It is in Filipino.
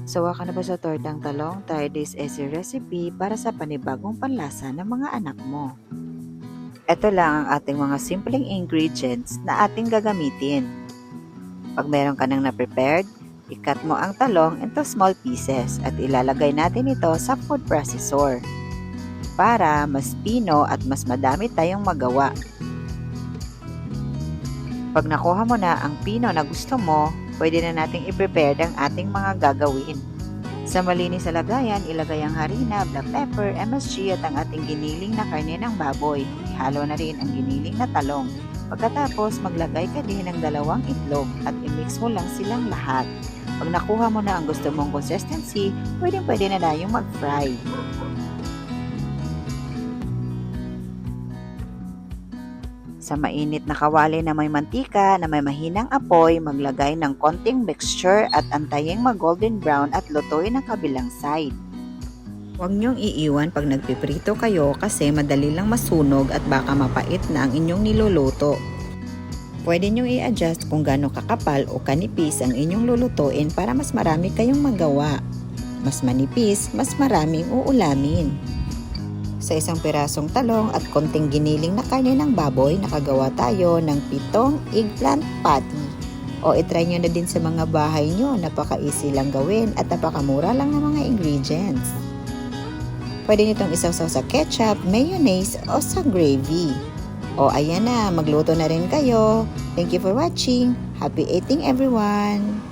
Sawa ka na ba sa tortang talong? Try this easy recipe para sa panibagong panlasa ng mga anak mo. Ito lang ang ating mga simpleng ingredients na ating gagamitin. Pag meron ka nang na-prepared, i-cut mo ang talong into small pieces at ilalagay natin ito sa food processor para mas pino at mas madami tayong magawa. Pag nakuha mo na ang pino na gusto mo, pwede na nating i-prepare ang ating mga gagawin. Sa malinis na lagayan, ilagay ang harina, black pepper, MSG at ang ating giniling na karne ng baboy. Ihalo na rin ang giniling na talong. Pagkatapos, maglagay ka din ng 2 itlog at i-mix mo lang silang lahat. Pag nakuha mo na ang gusto mong consistency, pwede na tayong mag-fry. Sa mainit na kawali na may mantika na may mahinang apoy, maglagay ng konting mixture at antayin mag-golden brown at lutuin ang kabilang side. Huwag niyong iiwan pag nagpiprito kayo kasi madali lang masunog at baka mapait na ang inyong niluluto. Pwede niyong i-adjust kung gaano kakapal o kanipis ang inyong lulutuin para mas marami kayong magawa. Mas manipis, mas maraming uulamin. Sa isang pirasong talong at konting giniling na karne ng baboy, nakagawa tayo ng 7 eggplant patty. O itry nyo na din sa mga bahay nyo, napaka-easy lang gawin at napakamura lang ng mga ingredients. Pwede nitong isawsaw sa ketchup, mayonnaise o sa gravy. O ayan na, magluto na rin kayo. Thank you for watching. Happy eating everyone!